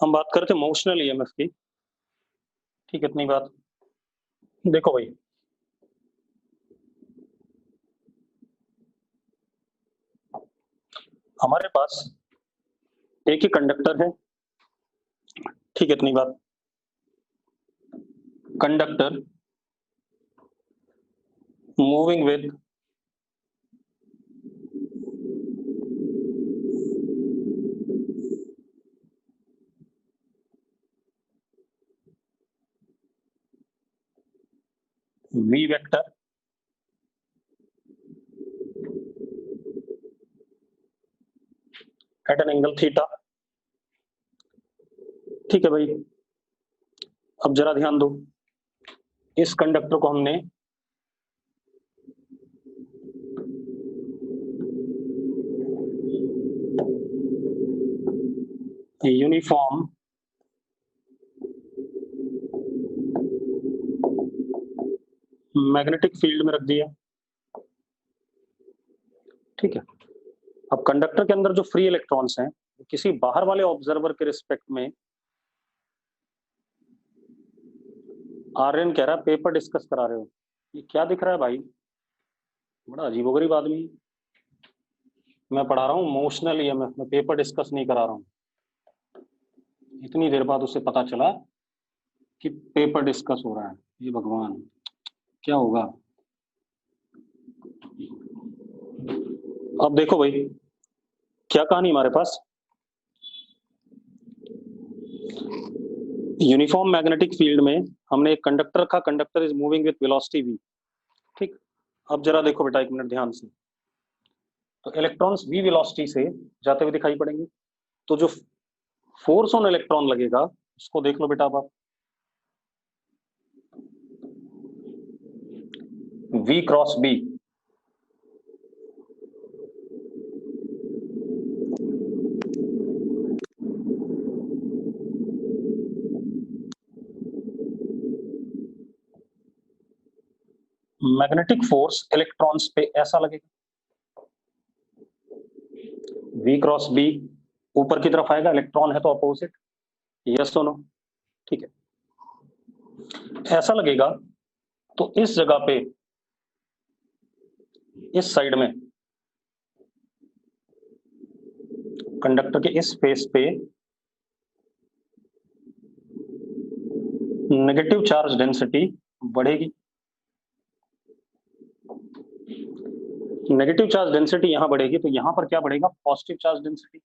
हम बात करते हैं मोशनल ईएमएफ की। ठीक है, इतनी बात। देखो भाई, हमारे पास एक ही कंडक्टर है। ठीक है, इतनी बात। Conductor moving with V vector at an angle theta. ठीक है भाई, अब जरा ध्यान दो। इस कंडक्टर को हमने यूनिफॉर्म मैग्नेटिक फील्ड में रख दिया। ठीक है, अब कंडक्टर के अंदर जो फ्री इलेक्ट्रॉन्स हैं, किसी बाहर वाले ऑब्जर्वर के रिस्पेक्ट में आर्यन कह रहा है पेपर डिस्कस करा रहे हो। ये क्या दिख रहा है भाई? बड़ा अजीबोगरीब आदमी है। मैं पढ़ा रहा हूँ मोशनल ईएमएफ में, पेपर डिस्कस नहीं करा रहा हूँ। इतनी देर बाद उसे पता चला कि पेपर डिस्कस हो रहा है। ये भगवान, क्या होगा? अब देखो भाई, क्या कहानी हमारे पास। यूनिफॉर्म मैग्नेटिक फील्ड में हमने एक कंडक्टर रखा। Conductor is moving with velocity v। ठीक, अब जरा देखो बेटा, एक मिनट ध्यान से। तो इलेक्ट्रॉन्स v वेलोसिटी से जाते हुए दिखाई पड़ेंगे। तो जो फोर्स ऑन इलेक्ट्रॉन लगेगा उसको देख लो बेटा। अब आप v cross b, magnetic force electrons पे ऐसा लगेगा। v क्रॉस b ऊपर की तरफ आएगा, इलेक्ट्रॉन है तो अपोजिट। यस और नो? ठीक है, ऐसा लगेगा। तो इस जगह पे, इस साइड में, कंडक्टर के इस फेस पे नेगेटिव चार्ज डेंसिटी बढ़ेगी। नेगेटिव चार्ज डेंसिटी यहां बढ़ेगी, तो यहां पर क्या बढ़ेगा? Positive charge density.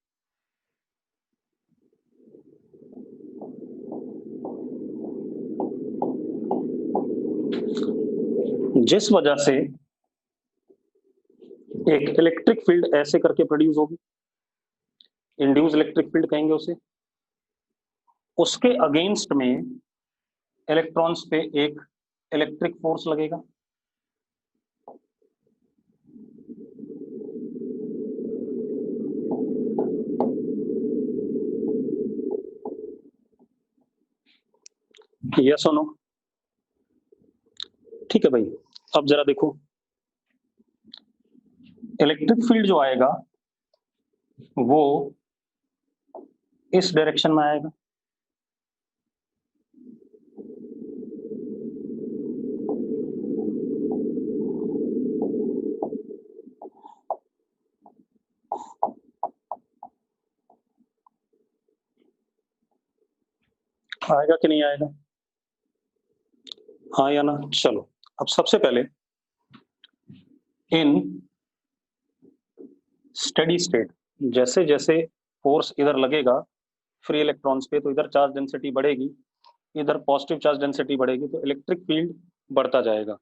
जिस वजह से एक इलेक्ट्रिक फील्ड ऐसे करके प्रोड्यूस होगी, इंड्यूस इलेक्ट्रिक फील्ड कहेंगे उसे। उसके अगेंस्ट में इलेक्ट्रॉन्स पे एक इलेक्ट्रिक फोर्स लगेगा। यस और नो? ठीक है भाई, अब जरा देखो, इलेक्ट्रिक फील्ड जो आएगा वो इस डायरेक्शन में आएगा। आएगा कि नहीं आएगा? हाँ या ना? चलो, अब सबसे पहले इन स्टेडी स्टेट, जैसे जैसे फोर्स इधर लगेगा फ्री इलेक्ट्रॉन्स पे, तो इधर चार्ज डेंसिटी बढ़ेगी, इधर पॉजिटिव चार्ज डेंसिटी बढ़ेगी, तो इलेक्ट्रिक फील्ड बढ़ता जाएगा।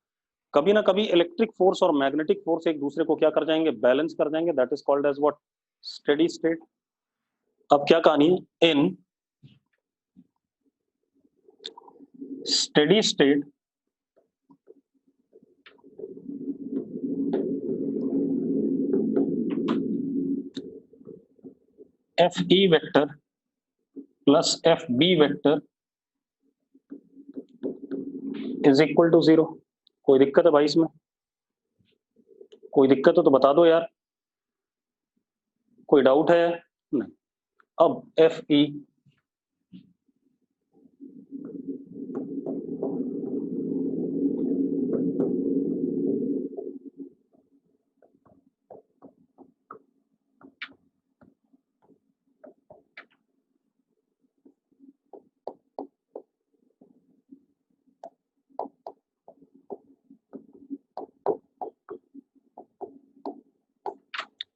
कभी ना कभी इलेक्ट्रिक फोर्स और मैग्नेटिक फोर्स एक दूसरे को क्या कर जाएंगे? बैलेंस कर जाएंगे। That is called as what? Steady state. अब क्या कहानी है? In steady state F E vector plus F B vector is equal to zero. कोई दिक्कत है भाई इसमें? कोई दिक्कत हो तो बता दो यार। कोई डाउट है? नहीं। अब एफ ई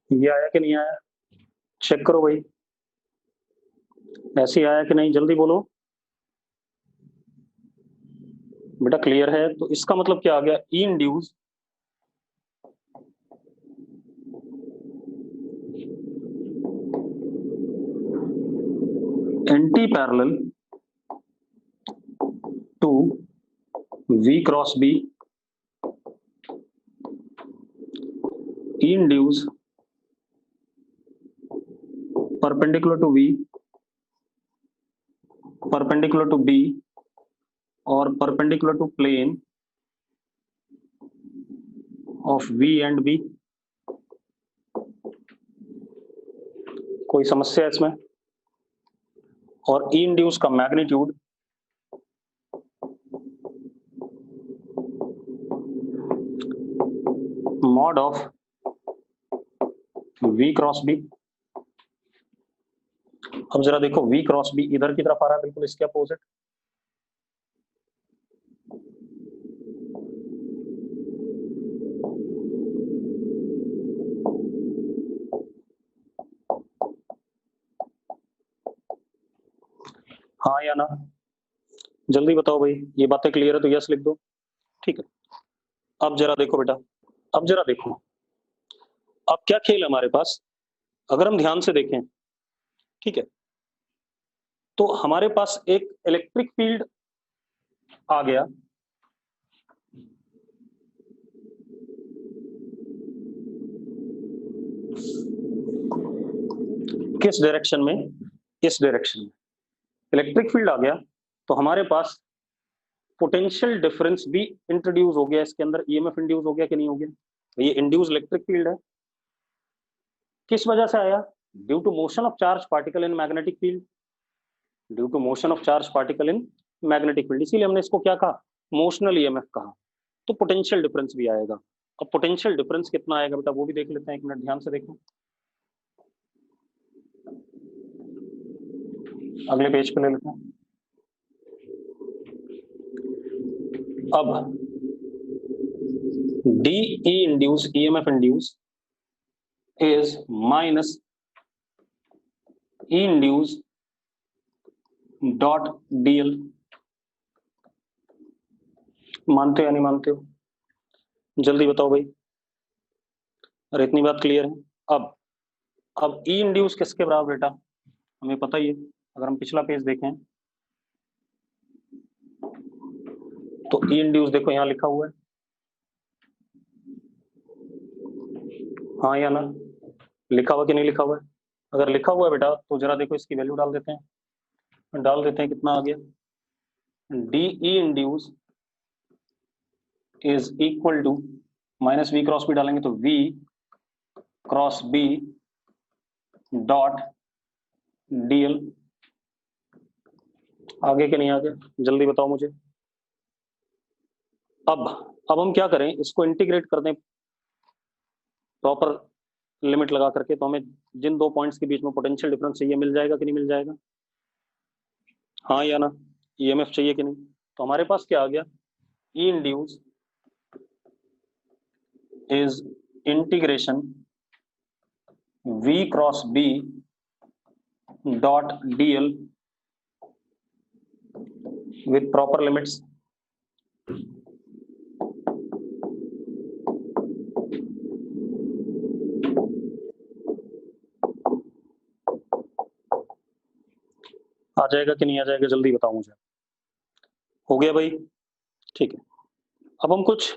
ये आया कि नहीं आया? चेक करो भाई, ऐसे ही आया कि नहीं, जल्दी बोलो बेटा। क्लियर है? तो इसका मतलब क्या आ गया? E induce anti parallel to V cross B, E induce perpendicular to V, perpendicular to B और perpendicular to plane of V and B। कोई समस्या है इसमें? और E induce का magnitude mod of V cross B। अब जरा देखो, V क्रॉस B इधर की तरफ आ रहा है, बिल्कुल इसके अपोजिट। हाँ या ना? जल्दी बताओ भाई, ये बातें क्लियर है तो यस लिख दो। ठीक है, अब जरा देखो बेटा, अब जरा देखो, अब क्या खेल है हमारे पास। अगर हम ध्यान से देखें, ठीक है, तो हमारे पास एक इलेक्ट्रिक फील्ड आ गया, किस डायरेक्शन में? इस डायरेक्शन में इलेक्ट्रिक फील्ड आ गया, तो हमारे पास पोटेंशियल डिफरेंस भी इंट्रोड्यूस हो गया इसके अंदर। ईएमएफ इंड्यूस हो गया कि नहीं हो गया? ये इंड्यूस इलेक्ट्रिक फील्ड है, किस वजह से आया? Due to motion of charge particle in magnetic field, due to motion of charge particle in magnetic field, इसीलिए हमने इसको क्या कहा? मोशनल ईएमएफ कहा। तो पोटेंशियल डिफरेंस भी आएगा। अब पोटेंशियल डिफरेंस कितना आएगा बेटा, वो भी देख लेते हैं, एक मिनट ध्यान से देखो। अगले पेज पे ले लेते हैं। अब D E induce EMF induce is minus E induce dot DL. मानते हो या नहीं मानते हो? जल्दी बताओ भाई। अरे इतनी बात क्लियर है? अब ई इंड्यूस किसके बराबर बेटा? हमें पता ही है, अगर हम पिछला पेज देखें तो ई इंड्यूस देखो यहां लिखा हुआ है, हाँ या ना? लिखा हुआ कि नहीं लिखा हुआ है? अगर लिखा हुआ है बेटा तो जरा देखो, इसकी वैल्यू डाल देते हैं, डाल देते हैं, कितना आ गया? D E induce is equal to minus V cross B, डालेंगे तो V cross B dot DL. आगे के नहीं आगे? जल्दी बताओ मुझे। अब हम क्या करें, इसको इंटीग्रेट कर दें प्रॉपर लिमिट लगा करके, तो हमें जिन दो पॉइंट्स के बीच में पोटेंशियल डिफरेंस चाहिए मिल जाएगा कि नहीं मिल जाएगा? हाँ या ना? ईएमएफ चाहिए कि नहीं? तो हमारे पास क्या आ गया? E induce is integration V cross B dot DL with proper limits. आ जाएगा कि नहीं आ जाएगा, जल्दी बताओ मुझे। हो गया भाई? ठीक है, अब हम कुछ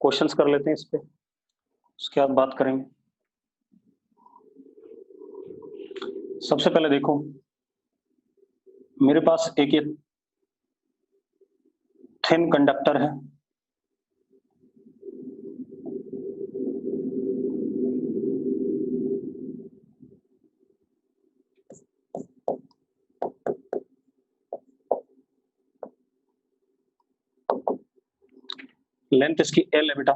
क्वेश्चंस कर लेते हैं इस पे, उसके बाद बात करेंगे। सबसे पहले देखो, मेरे पास एक ये थिन कंडक्टर है, लेंथ इसकी L है बेटा।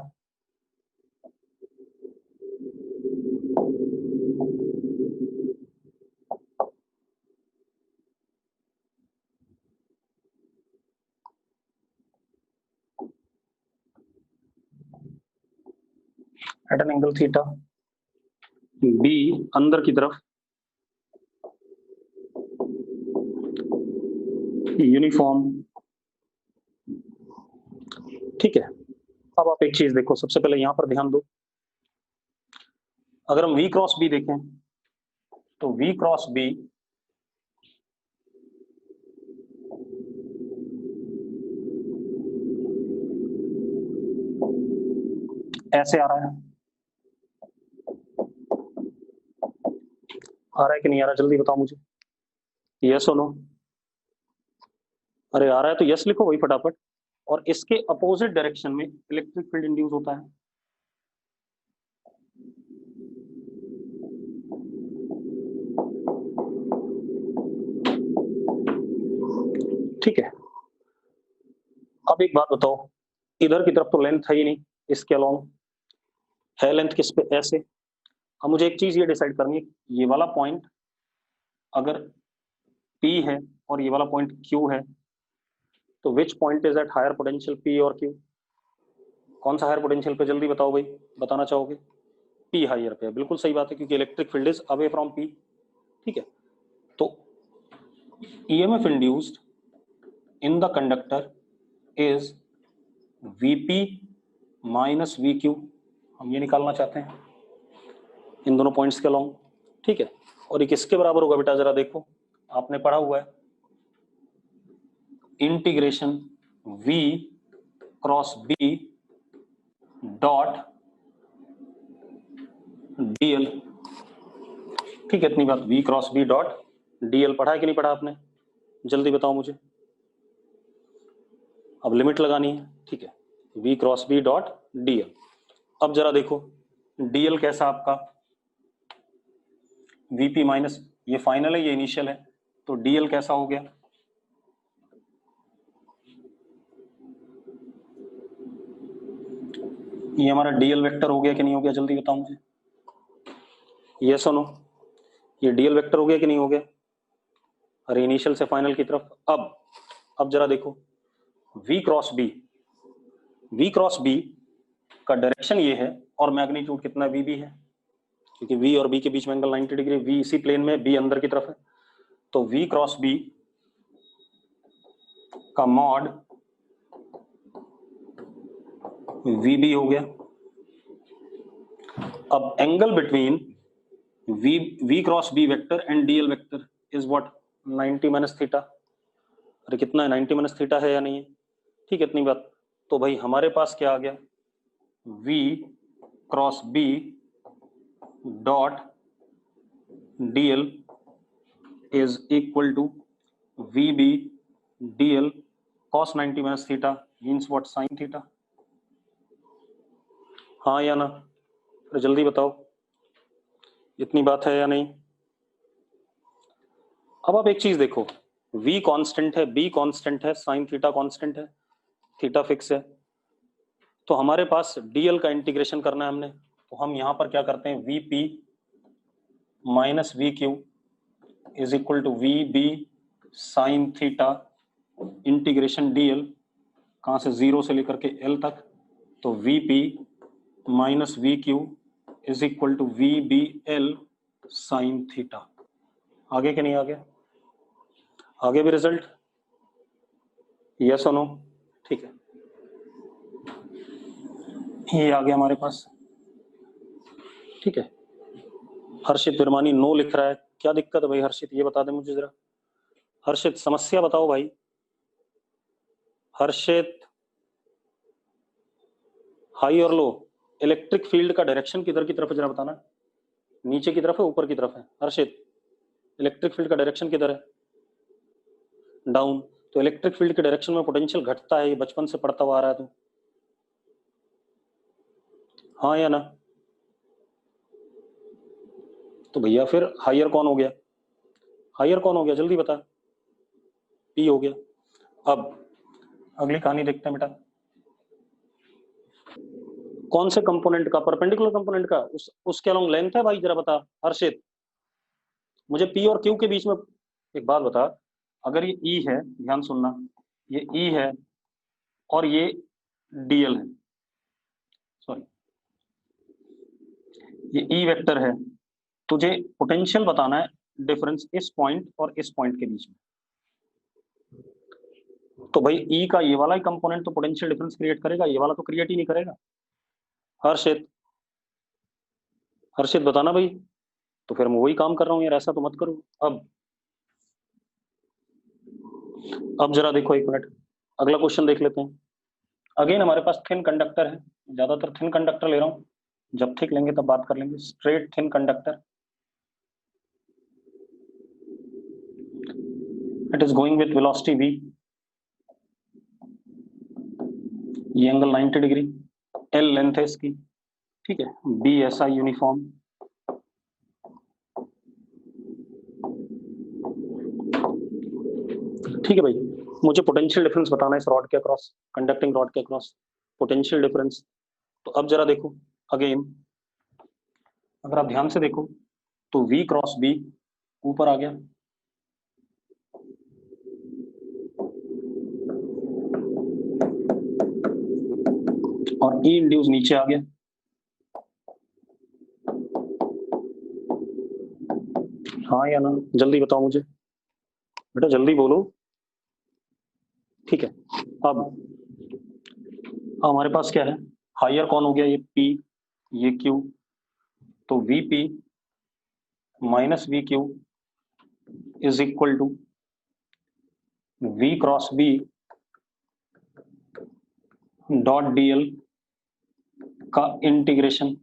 At an angle theta, B अंदर की तरफ यूनिफॉर्म, ठीक है। अब आप एक चीज देखो, सबसे पहले यहां पर ध्यान दो, अगर हम वी क्रॉस बी देखें तो वी क्रॉस बी ऐसे आ रहा है, आ रहा है कि नहीं आ रहा, जल्दी बताओ मुझे, यस और नो। अरे आ रहा है तो यस लिखो वही फटाफट। और इसके अपोजिट डायरेक्शन में इलेक्ट्रिक फील्ड इंड्यूस होता है, ठीक है। अब एक बात बताओ, इधर की तरफ तो लेंथ है ही नहीं, इसके अलोंग है लेंथ किस पे, ऐसे। अब मुझे एक चीज ये डिसाइड करनी है, ये वाला पॉइंट अगर P है और ये वाला पॉइंट Q है, तो which point is at higher potential, P और Q? कौन सा हायर पोटेंशियल पे, जल्दी बताओ भाई, बताना चाहोगे? P हायर पे, बिल्कुल सही बात है, क्योंकि electric field is away from P, ठीक है। तो EMF induced in the conductor is Vp minus VQ, हम ये निकालना चाहते हैं इन दोनों पॉइंट्स के अलोंग, ठीक है। और ये किसके बराबर होगा बेटा, जरा देखो, आपने पढ़ा हुआ है, integration V cross B dot DL, ठीक है। इतनी बात, V cross B dot DL पढ़ा है कि नहीं पढ़ा आपने, जल्दी बताओ मुझे। अब लिमिट लगानी है, ठीक है, V cross B dot DL। अब जरा देखो DL कैसा आपका, VP माइनस, ये फाइनल है ये इनिशियल है, तो DL कैसा हो गया, ये हमारा DL वेक्टर हो गया कि नहीं हो गया, जल्दी बताओ मुझे, ये सुनो, ये DL वेक्टर हो गया कि नहीं हो गया, अरे इनिशियल से फाइनल की तरफ। अब जरा देखो V cross B, V cross B का डायरेक्शन ये है और मैग्नीट्यूड कितना VB है, क्योंकि V और B के बीच में एंगल 90 डिग्री, V इसी प्लेन में, B अंदर की तरफ है, तो V क्रॉस B का मॉड VB हो गया। अब angle between V cross B vector and DL vector is what, 90 minus theta. अरे कितना है, 90 माइनस थीटा है या नहीं है, ठीक है, इतनी बात। तो भाई हमारे पास क्या आ गया, V cross B dot DL is equal to VB DL cos 90 minus theta means what, sine theta. हाँ या ना, तो जल्दी बताओ, इतनी बात है या नहीं। अब आप एक चीज देखो, V कांस्टेंट है, B कांस्टेंट है, साइन थीटा कांस्टेंट है, थीटा फिक्स है, तो हमारे पास DL का इंटीग्रेशन करना है हमने, तो हम यहां पर क्या करते हैं, VP minus VQ is equal to VB sine theta integration DL, कहां से, 0 से लेकर के L तक, तो VP minus VQ is equal to VBL sine theta. आगे के नहीं आगे, आगे भी रिजल्ट, यस और नो, ठीक है, ये आ गया हमारे पास, ठीक है। हर्षित विरमानी नो लिख रहा है, क्या दिक्कत है भाई हर्षित, ये बता दे मुझे जरा, हर्षित समस्या बताओ भाई, हर्षित, हाई और लो, इलेक्ट्रिक फील्ड का डायरेक्शन किधर की तरफ है जरा बताना, नीचे की तरफ है ऊपर की तरफ है, हर्षित इलेक्ट्रिक फील्ड का डायरेक्शन किधर है, डाउन, तो इलेक्ट्रिक फील्ड के डायरेक्शन में पोटेंशियल घटता है, ये बचपन से पढ़ता हुआ आ रहा है तू, हाँ या ना, तो भैया फिर हायर कौन हो गया, हायर कौन हो गया, जल्दी बता, पी हो गया। अब अगली कहानी देखते हैं बेटा, कौन से कंपोनेंट का, परपेंडिकुलर कंपोनेंट का, उसके अलोंग लेंथ है भाई, जरा बता हर्षित मुझे, पी और क्यू के बीच में एक बात बता, अगर ये ई है, ध्यान सुनना, ये ई है और ये डीएल है, सॉरी ये ई वेक्टर है तुझे पोटेंशियल बताना है डिफरेंस इस पॉइंट और इस पॉइंट के बीच में। तो भाई ई का ये वाला ही कंपोनेंट तो पोटेंशियल डिफरेंस क्रिएट करेगा, ये वाला तो क्रिएट ही नहीं करेगा। हर्षित, हर्षित बताना भाई। तो फिर मैं वही काम कर रहा हूँ यार, ऐसा तो मत करो। अब जरा देखो एक मिनट, अगला क्वेश्चन देख लेते हैं। अगेन हमारे पास थिन कंडक्टर है, ज्यादातर थिन कंडक्टर ले रहा हूँ, जब थिक लेंगे तब बात कर लेंगे। Straight thin conductor, it is going with velocity v, ये एंगल 90 डिग्री, l लेंथ है इसकी, ठीक है, b ऐसा यूनिफॉर्म, ठीक है भाई। मुझे पोटेंशियल डिफरेंस बताना है इस रॉड के अक्रॉस, कंडक्टिंग रॉड के अक्रॉस पोटेंशियल डिफरेंस। तो अब जरा देखो अगेन, अगर आप ध्यान से देखो तो v क्रॉस b ऊपर आ गया, और E इंड्यूस नीचे आ गया। हाँ या ना, जल्दी बताओ मुझे बेटा, जल्दी बोलो। ठीक है, अब हमारे पास क्या है, हायर कौन हो गया, ये P, ये Q, तो VP minus VQ is equal to V cross B dot DL का इंटीग्रेशन।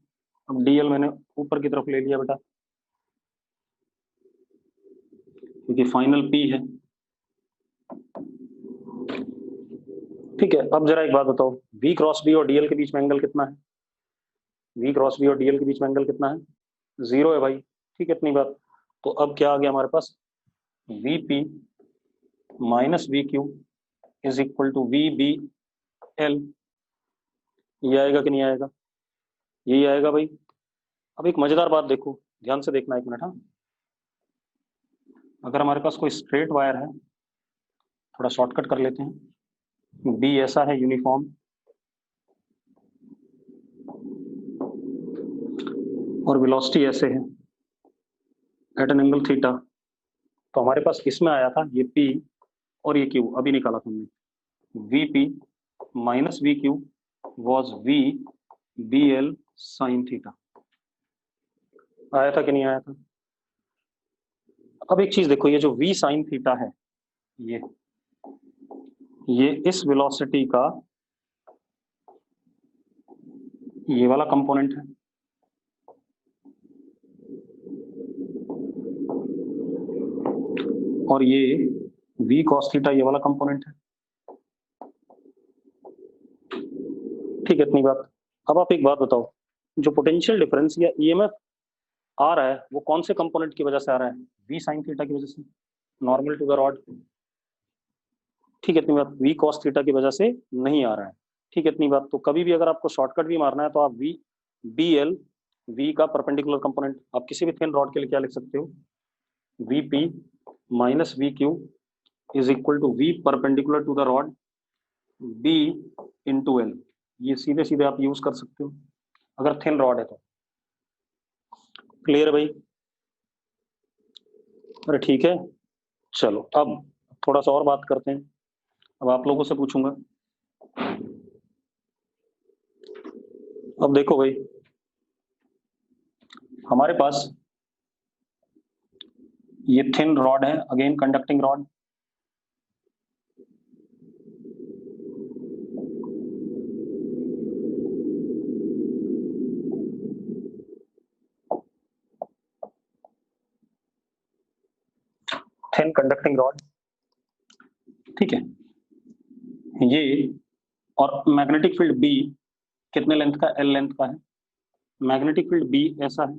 अब DL मैंने ऊपर की तरफ ले लिया बेटा, क्योंकि फाइनल P है। ठीक है, अब जरा एक बात बताओ, V क्रॉस B और DL के बीच में एंगल कितना है? V क्रॉस B और DL के बीच में एंगल कितना है? 0 है भाई। ठीक है, इतनी बात। तो अब क्या आ गया हमारे पास, VP minus VQ is equal to VBL। ये आएगा कि नहीं आएगा? यही आएगा भाई। अब एक मजेदार बात देखो, ध्यान से देखना, एक मिनट। हाँ, अगर हमारे पास कोई स्ट्रेट वायर है, थोड़ा शॉर्टकट कर लेते हैं, बी ऐसा है यूनिफॉर्म, और वेलोसिटी ऐसे है एट एन एंगल थीटा, तो हमारे पास इसमें आया था ये P और ये Q, अभी निकाला था हमने। VP minus VQ was VBL sine theta. आया था कि नहीं आया था? अब एक चीज देखो, ये जो V साइन थीटा है, ये इस वेलोसिटी का ये वाला कंपोनेंट है, और ये V cos थीटा ये वाला कंपोनेंट है। ठीक है, इतनी बात। अब आप एक बात बताओ, जो पोटेंशियल डिफरेंस या EMF आ रहा है वो कौन से कंपोनेंट की वजह से आ रहा है? V साइन थीटा की वजह से, नॉर्मल टू द रॉड। ठीक है, इतनी बात। V cos थीटा की वजह से नहीं आ रहा है। ठीक है, इतनी बात। तो कभी भी अगर आपको शॉर्टकट भी मारना है तो आप BL, V का परपेंडिकुलर कंपोनेंट, आप किसी भी थिन रॉड के लिए क्या लिख सकते हो, VP minus VQ is equal to V perpendicular to the rod B into L। ये सीधे सीधे आप यूज कर सकते हो अगर थिन रॉड है तो। क्लियर है भाई? अरे ठीक है, चलो अब थोड़ा सा और बात करते हैं। अब आप लोगों से पूछूंगा। अब देखो भाई, हमारे पास ये थिन रॉड है, again conducting rod, thin conducting rod, ठीक है, ये, और मैग्नेटिक फील्ड B कितने लेंथ का? L लेंथ का है। मैग्नेटिक फील्ड B ऐसा है,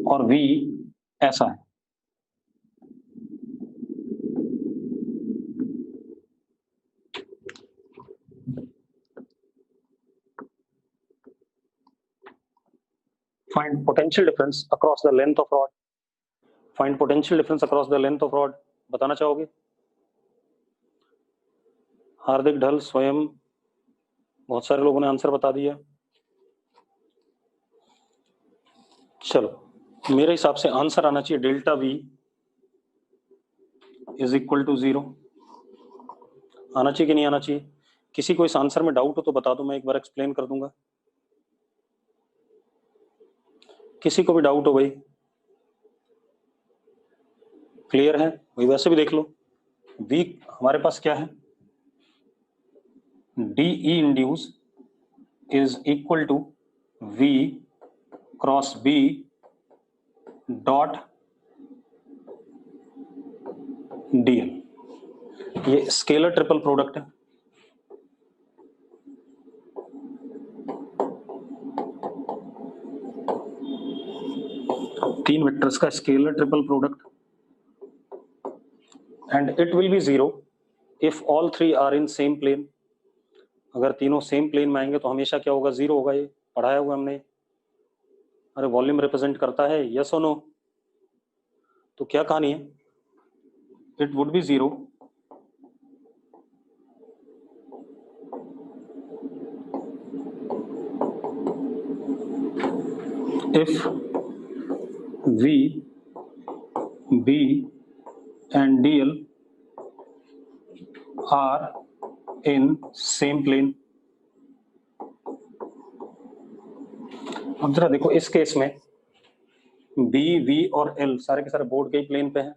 और V ऐसा है। Find potential difference across the length of rod. Find potential difference across the length of rod. बताना चाहोगे? हार्दिक ढल, स्वयं, बहुत सारे लोगों ने आंसर बता दिया। चलो मेरे हिसाब से आंसर आना चाहिए delta V is equal to 0। आना चाहिए कि नहीं आना चाहिए? किसी को इस आंसर में डाउट हो तो बता दो, मैं एक बार एक्सप्लेन कर दूंगा। किसी को भी डाउट हो भाई? क्लियर है भाई? वैसे भी देख लो, V हमारे पास क्या है, DE induce is equal to V cross B dot DL। ये स्केलर ट्रिपल प्रोडक्ट है। तीन वेक्टर्स का scalar triple product, and it will be 0 if all three are in same plane. अगर तीनों सेम प्लेन में आएंगे तो हमेशा क्या होगा, 0 होगा। ये पढ़ाया हुआ हमने। अरे वॉल्यूम रिप्रेजेंट करता है, यस और नो? तो क्या कहानी है, it would be 0 if V, B and DL are in same plane। अब जरा देखो इस केस में B, V और L सारे के सारे बोर्ड के ही प्लेन पे हैं।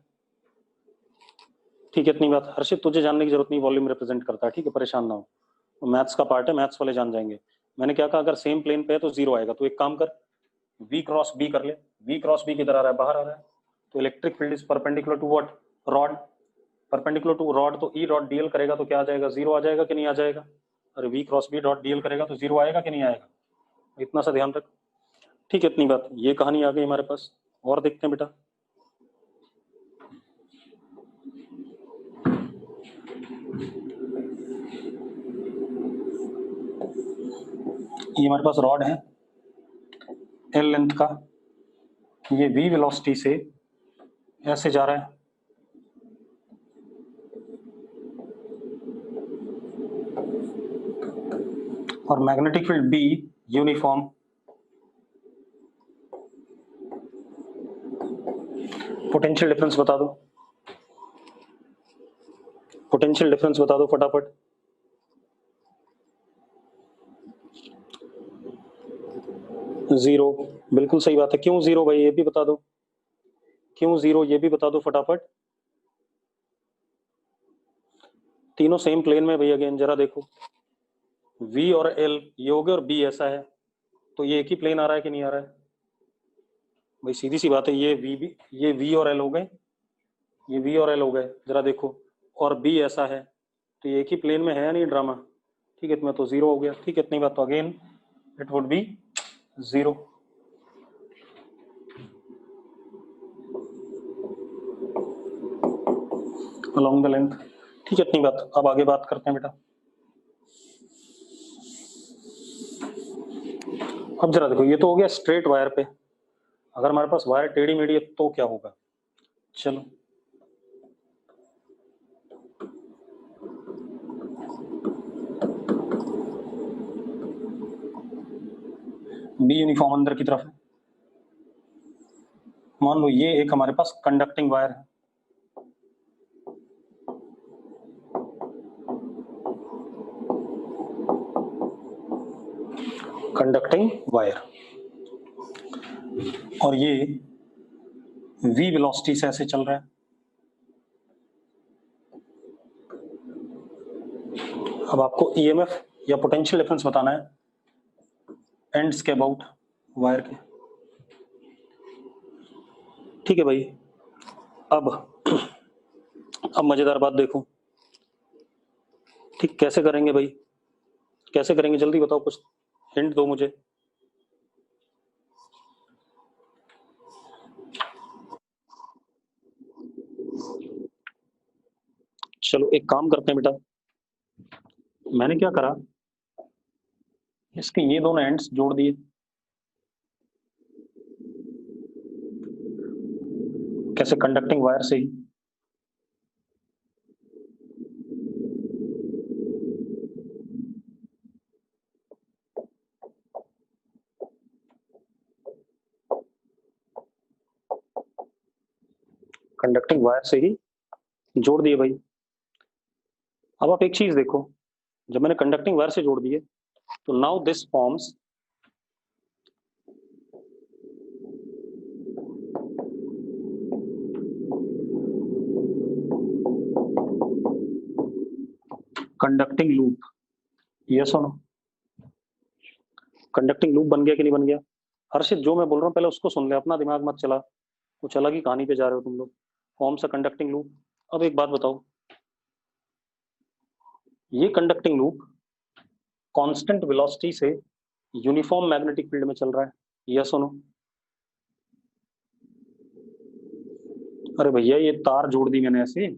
ठीक है, इतनी बात। हर्षित तुझे जानने की जरूरत नहीं वॉल्यूम रिप्रेजेंट करता है, ठीक है, परेशान ना हो। मैथ्स का पार्ट है, मैथ्स वाले जान जाएंगे। मैंने क्या कहा, अगर सेम प्लेन पे है तो 0 आएगा। तो एक काम कर, V क्रॉस B कर ले। V क्रॉस B किधर आ रहा है, बाहर आ रहा है। तो electric field is perpendicular to what, rod. Perpendicular to rod, तो E डॉट DL करेगा तो क्या आ जाएगा, 0 आ जाएगा कि नहीं आ जाएगा? अरे V cross B dot DL करेगा तो 0 आएगा कि नहीं आएगा? इतना सा ध्यान रख। ठीक है, इतनी बात। ये कहानी आ गई हमारे पास। और देखते हैं बेटा, ये हमारे पास रॉड है L लेंथ का, ये V वेलोसिटी से ऐसे जा रहा है, और magnetic field B uniform. Potential difference बता दो, पोटेंशियल डिफरेंस बता दो फटाफट। जीरो, बिल्कुल सही बात है। क्यों 0 भाई, ये भी बता दो क्यों 0, ये भी बता दो फटाफट। तीनों सेम प्लेन में भाई। अगेन जरा देखो, V और L ये हो गए और B ऐसा है, तो ये एक ही प्लेन आ रहा है कि नहीं आ रहा है भाई? सीधी सी बात है, ये V और L हो गए, ये V और L हो गए, जरा देखो। और B ऐसा है, तो ये एक ही प्लेन में है या नहीं ड्रामा? ठीक है, इसमें तो 0 हो गया। ठीक है, इतनी बात। तो again it would be 0 along the length। ठीक है, इतनी बात। अब आगे बात करते हैं बेटा। अब जरा देखो, ये तो हो गया स्ट्रेट वायर पे। अगर हमारे पास वायर टेढ़ी मेढ़ी है तो क्या होगा? चलो B यूनिफॉर्म अंदर की तरफ है। मान लो ये एक हमारे पास कंडक्टिंग वायर है, कंडक्टिंग वायर, और ये V वेलोसिटी से ऐसे चल रहा है। अब आपको EMF या पोटेंशियल डिफरेंस बताना है एंड्स के अबाउट वायर के। ठीक है भाई। अब मजेदार बात देखो। ठीक, कैसे करेंगे भाई, कैसे करेंगे, जल्दी बताओ, कुछ हिंट दो मुझे। चलो एक काम करते हैं बेटा, मैंने क्या करा, इसके ये दोनों एंड्स जोड़ दिए। कैसे? कंडक्टिंग वायर से ही। कंडक्टिंग वायर से ही जोड़ दिए भाई। अब आप एक चीज देखो, जब मैंने कंडक्टिंग वायर से जोड़ दिए तो now this forms conducting loop. Yes और नो? कंडक्टिंग लूप बन गया कि नहीं बन गया? हर्षित, जो मैं बोल रहा हूँ पहले उसको सुन ले, अपना दिमाग मत चला, कुछ अलग ही कहानी पे जा रहे हो तुम लोग। Forms a conducting loop. अब एक बात बताओ, ये कंडक्टिंग लूप कांस्टेंट वेलोसिटी से यूनिफॉर्म मैग्नेटिक फील्ड में चल रहा है। यस और नो? अरे भैया ये तार जोड़ दी मैंने ऐसे,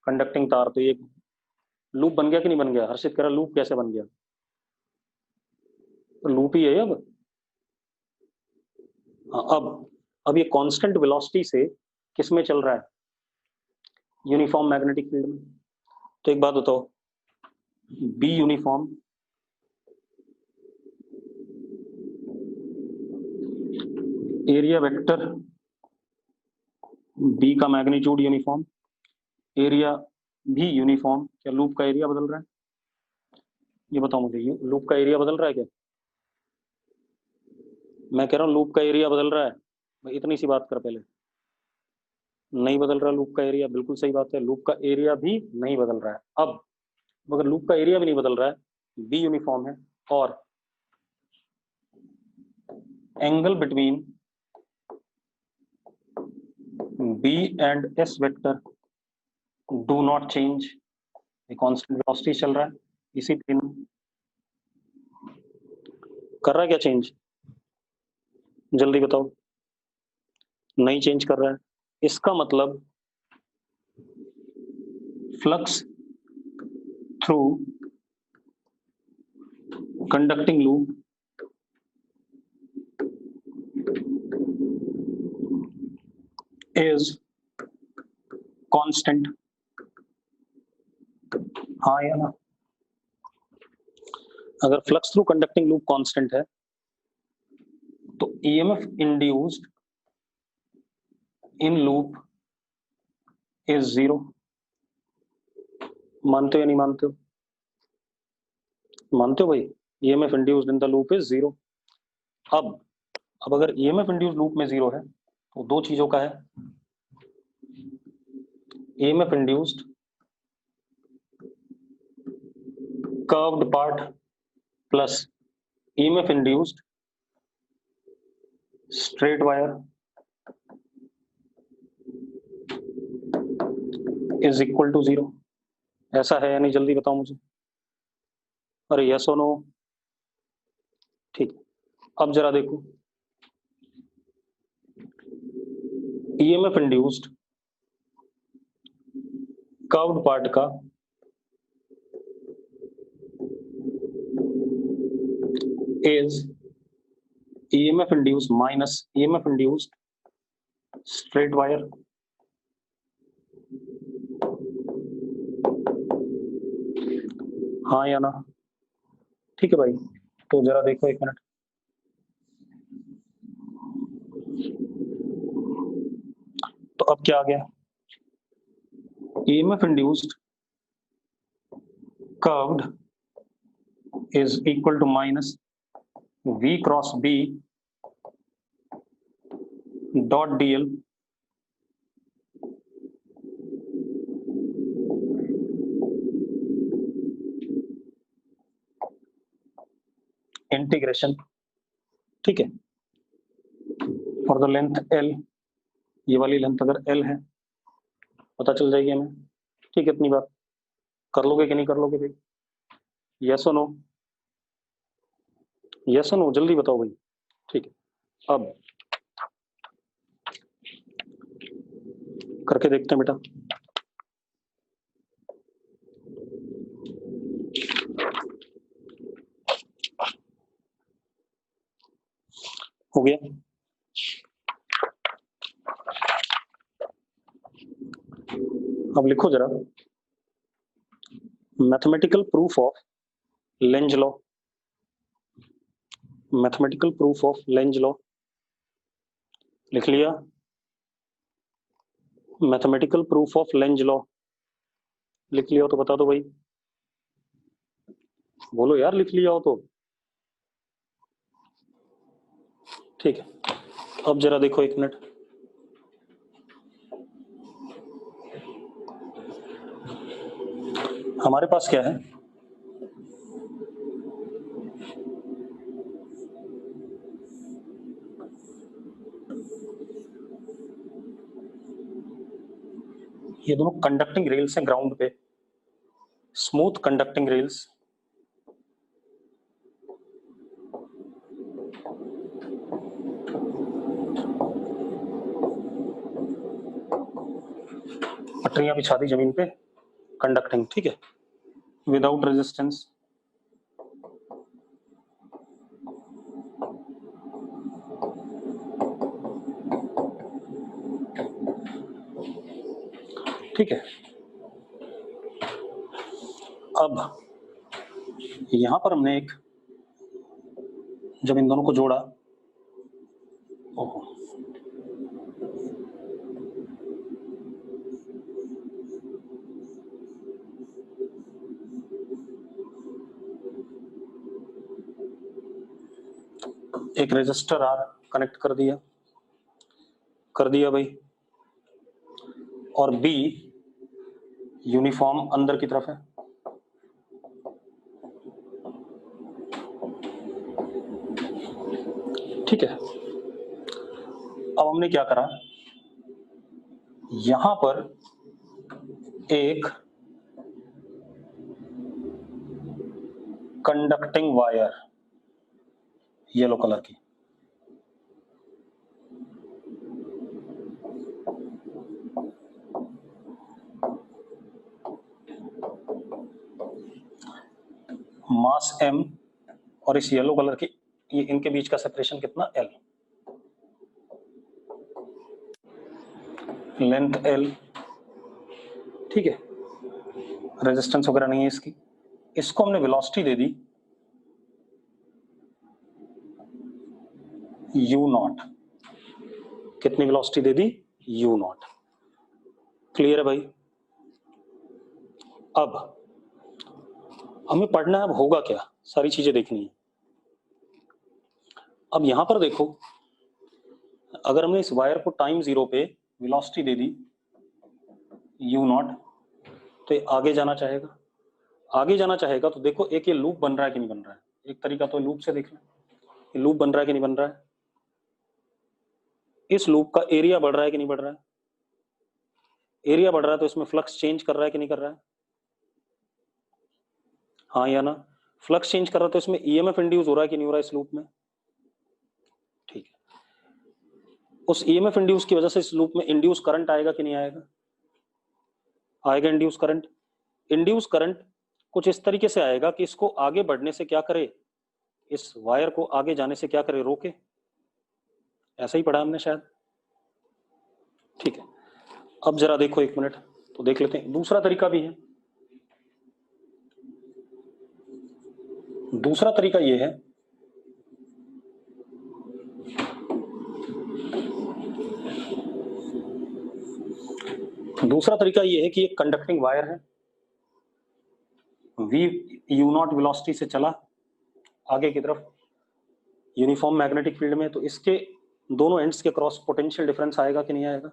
कंडक्टिंग तार, तो ये लूप बन गया कि नहीं बन गया? हर्षित कह रहा लूप कैसे बन गया? तो लूप ही है अब। हाँ, अब ये कांस्टेंट वेलोसिटी से किस में चल रहा है? यूनिफॉर्म मैग्नेटिक फील्ड में। तो एक बात बताओ, B uniform area vector B का मैग्नीट्यूड यूनिफॉर्म, एरिया भी यूनिफॉर्म, क्या लूप का एरिया बदल रहा है? ये बताओ मुझे, ये लूप का एरिया बदल रहा है क्या? मैं कह रहा हूँ लूप का एरिया बदल रहा है। मैं इतनी सी बात कर पहले। नहीं बदल रहा लूप का एरिया, बिल्कुल सही बात है, लूप का एरिया भी नहीं बदल रहा है। अब मगर लूप का एरिया भी नहीं बदल रहा है, बी यूनिफॉर्म है, और angle between B and S vector do not change, constant velocity चल रहा है इसी प्लेन में। कर रहा है क्या चेंज? जल्दी बताओ। नहीं चेंज कर रहा है। इसका मतलब flux through conducting loop is constant. हाँ या ना? अगर flux through conducting loop constant है तो EMF induced in loop is zero. मानते हो या नहीं मानते हो? मानते हो भाई? EMF induced in the loop is zero. अब अगर ईएमएफ इंड्यूस्ड लूप में जीरो है तो दो चीजों का है, EMF induced curved part plus EMF induced straight wire is equal to zero. ऐसा है या नहीं? जल्दी बताओ मुझे। अरे यस और नो? ठीक। अब जरा देखो, ईएमएफ इंड्यूस्ड कर्व्ड पार्ट का is EMF induced minus EMF induced straight wire हाँ या ना? ठीक है भाई, तो जरा देखो एक मिनट। तो अब क्या आ गया? EMF induced curved is equal to minus V cross B dot DL integration, ठीक है, फॉर द लेंथ L। ये वाली लेंथ अगर L है पता चल जाएगी हमें। ठीक है, इतनी बात कर लोगे कि नहीं कर लोगे भाई? यस और नो? यस और नो? जल्दी बताओ भाई। ठीक है, अब करके देखते हैं बेटा। हो गया? अब लिखो जरा, mathematical proof of Lenz law. Mathematical proof of Lenz law लिख लिया? Mathematical proof of Lenz law लिख लिया हो तो बता दो भाई, बोलो यार लिख लिया हो तो। ठीक है, अब जरा देखो एक मिनट, हमारे पास क्या है, ये दोनों कंडक्टिंग रेल्स हैं ग्राउंड पे, स्मूथ कंडक्टिंग रेल्स। पटरियां बिछा दी जमीन पे, कंडक्टिंग, ठीक है, विदाउट रेजिस्टेंस। ठीक है, अब यहां पर हमने एक, जब इन दोनों को जोड़ा, ओहो, एक रेजिस्टर आर कनेक्ट कर दिया भाई, और बी यूनिफॉर्म अंदर की तरफ है। ठीक है, अब हमने क्या करा, यहां पर एक कंडक्टिंग वायर येलो कलर की, मास m और इस येलो कलर की, ये इनके बीच का सेपरेशन कितना, l, लेंथ l, ठीक है, रेजिस्टेंस वगैरह नहीं है इसकी। इसको हमने वेलोसिटी दे दी u0, कितनी वेलोसिटी दे दी, u0। क्लियर है भाई। अब हमें पढ़ना है अब होगा क्या, सारी चीजें देखनी है। अब यहां पर देखो, अगर हमने इस वायर को टाइम 0 पे वेलोसिटी दे दी u0, तो ये आगे जाना चाहेगा। तो देखो एक ये लूप बन रहा है कि नहीं बन रहा है, एक तरीका तो लूप से देखना, ये लूप बन रहा है कि नहीं बन रहा है, इस लूप का एरिया बढ़ रहा है कि नहीं बढ़ रहा है, एरिया बढ़ रहा है तो इसमें फ्लक्स चेंज कर रहा है कि नहीं कर रहा है, हाँ या ना, फ्लक्स चेंज कर रहा है तो इसमें ईएमएफ इंड्यूस हो रहा है कि नहीं हो रहा है इस लूप में, ठीक है, उस ईएमएफ इंड्यूस की वजह से इस लूप में इंड्यूस करंट आएगा कि नहीं आएगा, आएगा इंड्यूस करंट। इंड्यूस करंट कुछ इस तरीके से आएगा कि इसको आगे बढ़ने से क्या करे, इस वायर को आगे जाने से क्या करे, रोके, ऐसा ही पढ़ा हमने शायद, ठीक है। अब जरा देखो एक मिनट, तो देख लेते हैं, दूसरा तरीका भी है। दूसरा तरीका ये है, दूसरा तरीका ये है कि एक कंडक्टिंग वायर है, v u0 वेलोसिटी से चला आगे की तरफ यूनिफॉर्म मैग्नेटिक फील्ड में, तो इसके दोनों एंड्स के क्रॉस पोटेंशियल डिफरेंस आएगा कि नहीं आएगा,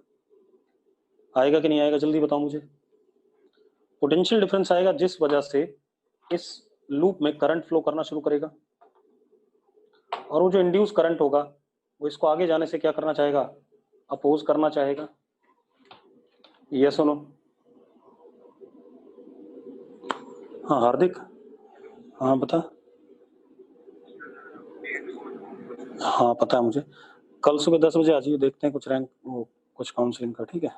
आएगा कि नहीं आएगा, जल्दी बताओ मुझे। पोटेंशियल डिफरेंस आएगा जिस वजह से इस लूप में करंट फ्लो करना शुरू करेगा, और वो जो इंड्यूस करंट होगा वो इसको आगे जाने से क्या करना चाहेगा, अपोज करना चाहेगा, ये सुनो। हाँ हार्दिक, हाँ बता, हाँ पता है मुझे, कल सुबह 10 बजे आ जाइए, देखते हैं कुछ रैंक, वो कुछ काउंसलिंग का, ठीक है,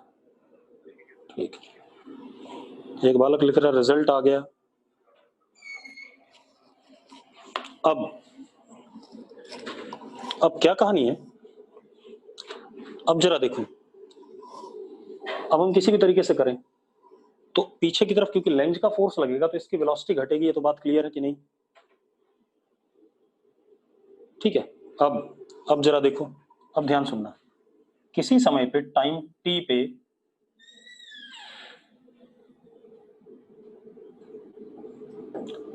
ठीक है। एक बालक लिख रहा रिजल्ट आ गया। अब क्या कहानी है, अब जरा देखो, अब हम किसी भी तरीके से करें तो पीछे की तरफ क्योंकि लेंज का फोर्स लगेगा तो इसकी वेलोसिटी घटेगी, ये तो बात क्लियर है कि नहीं, ठीक है। अब जरा देखो, अब ध्यान सुनना, किसी समय पे टाइम t पे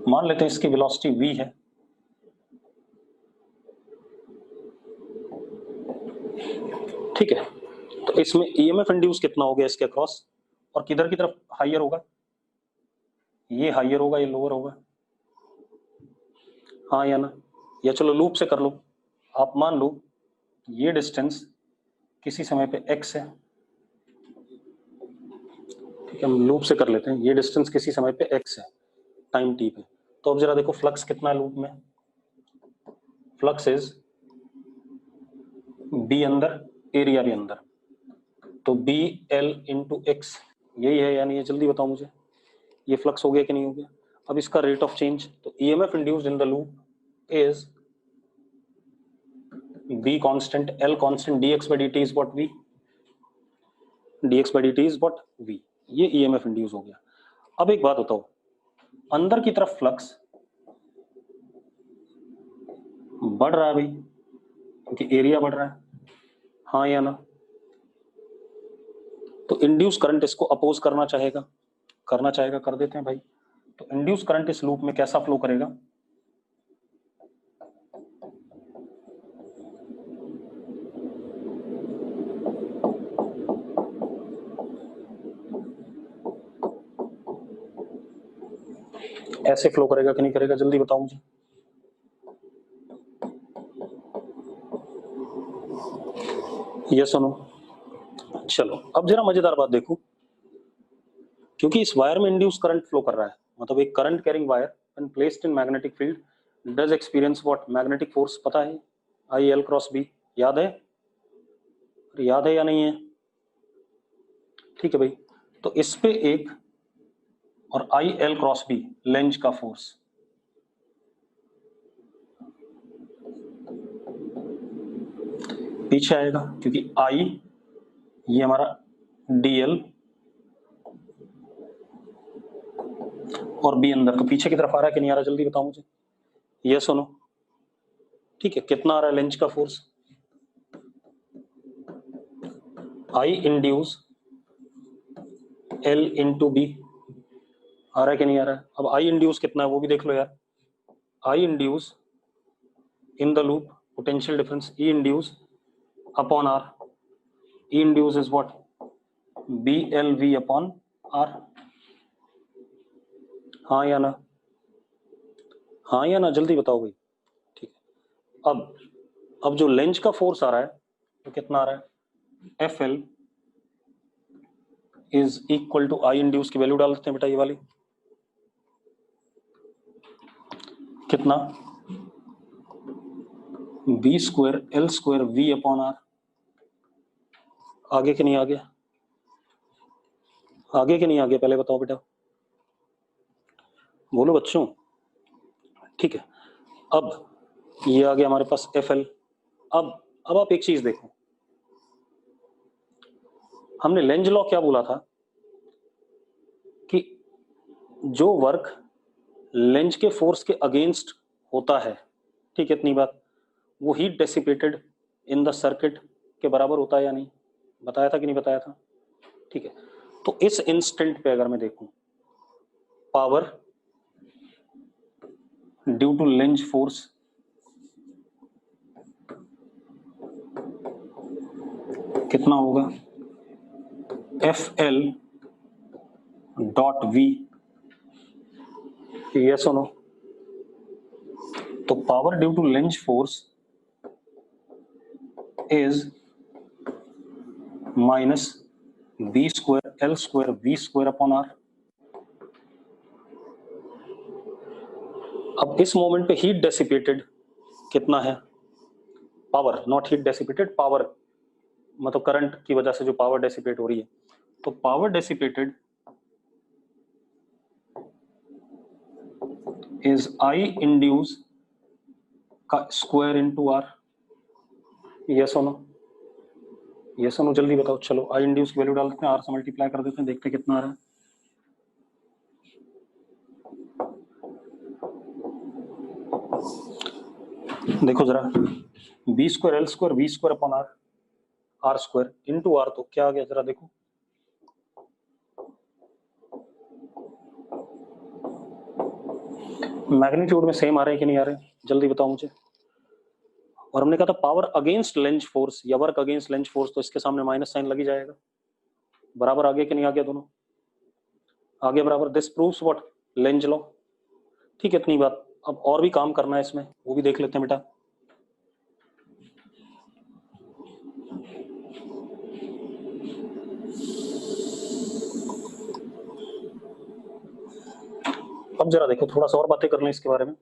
मान लेते हैं इसकी वेलोसिटी v है, ठीक है। तो इसमें ईएमएफ इंड्यूस कितना हो गया इसके अक्रॉस, और किधर की तरफ हाइयर होगा, ये हाइयर होगा ये लोअर होगा, हाँ या ना, या चलो लूप से कर लो। आप मान लो ये डिस्टेंस किसी समय पे x है, ठीक है, हम लूप से कर लेते हैं, ये डिस्टेंस किसी समय पे x है टाइम t पे। तो अब जरा देखो फ्लक्स कितना है लूप में, फ्लक्स इज b अंदर, एरिया भी अंदर, तो बी एल इंटू एक्स, यही है या नहीं है, जल्दी बताओ मुझे, ये फ्लक्स हो गया कि नहीं हो गया। अब इसका रेट ऑफ चेंज, तो EMF induced in the loop is b constant, l constant, dx by dt is what v, dx by dt is what v, ये ईएमएफ इंड्यूस हो गया। अब एक बात बताओ, अंदर की तरफ फ्लक्स बढ़ रहा है भाई, क्योंकि एरिया बढ़ रहा है, हाँ या ना, तो इंड्यूस करंट इसको अपोज करना चाहेगा, कर देते हैं भाई। तो इंड्यूस करंट इस लूप में कैसा फ्लो करेगा, ऐसे फ्लो करेगा कि नहीं करेगा, जल्दी बताओ मुझे। ये सुनो, चलो अब जरा मजेदार बात देखो, क्योंकि इस वायर में इंड्यूस करंट फ्लो कर रहा है, मतलब एक current carrying wire when placed in magnetic field does experience what, magnetic force, पता है आई एल क्रॉस बी, याद है, याद है या नहीं है, ठीक है भाई। तो इस पे एक और I L cross B Lenz का फोर्स, पीछे आएगा, क्योंकि आई ये हमारा डीएल और बी अंदर, तो पीछे की तरफ आ रहा है कि नहीं आ रहा, जल्दी बताओ मुझे, ये सुनो, ठीक है, कितना आ रहा है लेंज का फोर्स, आई इंड्यूस एल इंटू बी, आ रहा है कि नहीं आ रहा है। अब आई इंड्यूस कितना है वो भी देख लो यार, I induce in the loop potential difference E induce upon R, E induce is what, B L V upon R, हाँ या ना, हाँ या ना, जल्दी बताओ भाई, ठीक है। अब जो लेंज का फोर्स आ रहा है तो कितना आ रहा है, F L is equal to I induce की वैल्यू डाल देते हैं बेटा, ये वाली कितना, B square L square V upon R, आगे कि नहीं आगे, आगे कि नहीं आगे, पहले बताओ बेटा, बोलो बच्चों, ठीक है। अब ये आ गया हमारे पास एफ एल। अब आप एक चीज देखो, हमने लेंज लॉ क्या बोला था कि जो वर्क लेंज के फोर्स के अगेंस्ट होता है, ठीक है, इतनी बात, वो heat dissipated in the circuit के बराबर होता है या नहीं, बताया था कि नहीं बताया था, ठीक है। तो इस इंस्टेंट पे अगर मैं देखूं, power due to Lenz force कितना होगा, एफ एल डॉट वी, ये सुनो, तो power due to Lenz force is minus B square L square V square upon R. अब इस मोमेंट पे हीट डेसिपेटेड कितना है, power, not heat dissipated, power मतलब करंट की वजह से जो पावर डेसिपेट हो रही है, तो power dissipated is I induce का स्क्वायर इनटू आर, ये सुनो, ये सुनो, जल्दी बताओ, चलो आई इंड्यूस की वैल्यू डाल देते हैं, आर से मल्टीप्लाई कर देते हैं, देखते हैं कितना आ रहा है। देखो जरा, B square L square V square upon R, R square into R, तो क्या आ गया जरा देखो, मैग्नीट्यूड में सेम आ रहे हैं कि नहीं आ रहे हैं, जल्दी बताओ मुझे। और हमने कहा था पावर अगेंस्ट लेंज फोर्स या वर्क अगेंस्ट लेंज फोर्स, तो इसके सामने माइनस साइन लग ही जाएगा। बराबर आ गया कि नहीं आ गया, दोनों आगे बराबर। This proves what, Lenz law. ठीक है, इतनी बात। अब और भी काम करना है इसमें, वो भी देख लेते हैं बेटा। अब जरा देखो, थोड़ा सा और बातें कर लें इसके बारे में,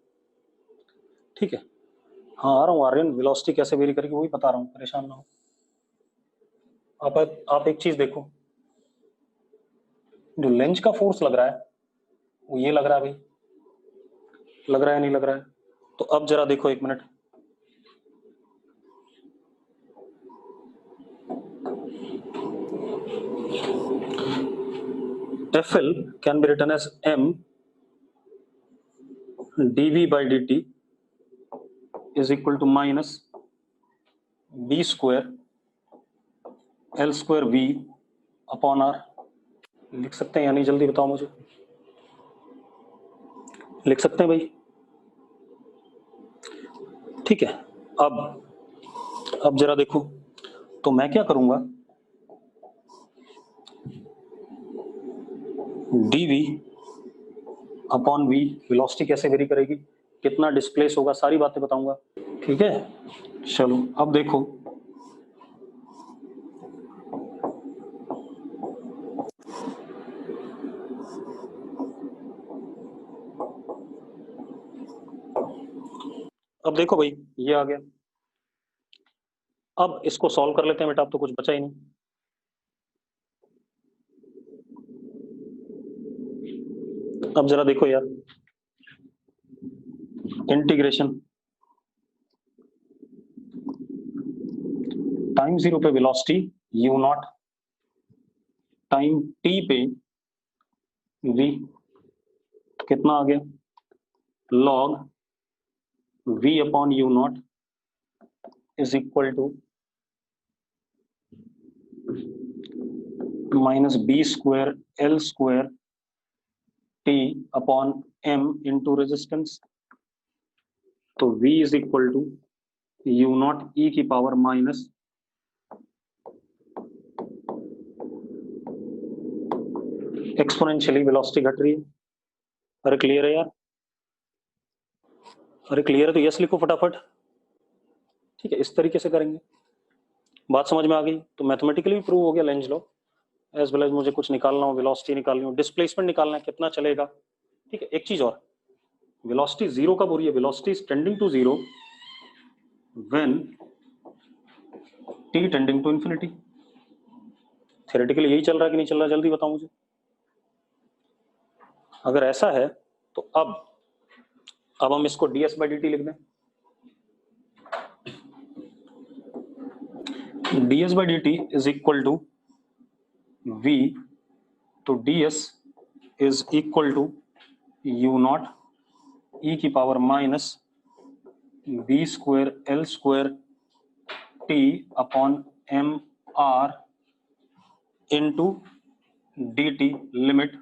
ठीक है। हाँ आ रहा हूँ आर्यन, वेलोसिटी कैसे वेरी करेगी वही बता रहा हूँ, परेशान ना हो आप एक चीज देखो, जो लेंज का फोर्स लग रहा है वो ये लग रहा है भाई, लग रहा है नहीं लग रहा है। तो अब जरा देखो एक minute, FL can be written as m dv by dt is equal to minus b square l square v upon r। लिख सकते हैं या नहीं, जल्दी बताओ मुझे। लिख सकते हैं भाई, ठीक है। अब जरा देखो, तो मैं क्या करूंगा, dv अपॉन v, वेलोसिटी कैसे वेरी करेगी, कितना डिस्प्लेस होगा, सारी बातें बताऊंगा, ठीक है। चलो अब देखो, अब देखो भाई, ये आ गया। अब इसको सॉल्व कर लेते हैं बेटा, अब तो कुछ बचा ही नहीं। अब जरा देखो यार, इंटीग्रेशन टाइम जीरो पे velocity u not, time t पे v, कितना आ गया, log v upon u not is equal to minus B square L square T upon m into resistance. तो v is equal to u not e की power minus exponentially velocity घट रही है। अरे क्लियर है यार, अरे क्लियर है तो यस लिखो फटाफट, ठीक है। इस तरीके से करेंगे, बात समझ में आ गई। तो मैथमेटिकली भी प्रूव हो गया Lenz law, as well as मुझे कुछ निकालना हो, वेलोसिटी निकालनी हो, डिस्प्लेसमेंट निकालना है, कितना चलेगा, ठीक है। एक चीज और, वेलोसिटी जीरो कब हो रही है, velocity is tending to zero when t tending to infinity. Theoretically यही चल रहा है कि नहीं चल रहा, जल्दी बताओ मुझे। अगर ऐसा है तो अब हम इसको ds बाई dt लिख दें। ds by dt is equal to v, तो ds is equal to u not e की power minus B square L square T upon M R into D T, limit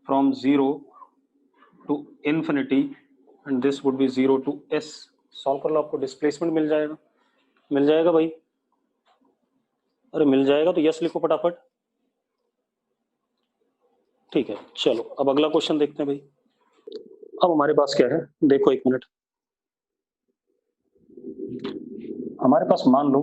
from zero to infinity and this would be zero to S. Solve कर लो, आपको displacement मिल जाएगा, मिल जाएगा भाई। अरे मिल जाएगा तो यस लिखो फटाफट, ठीक है। चलो अब अगला क्वेश्चन देखते हैं भाई। अब हमारे पास क्या है, देखो एक मिनट, हमारे पास मान लो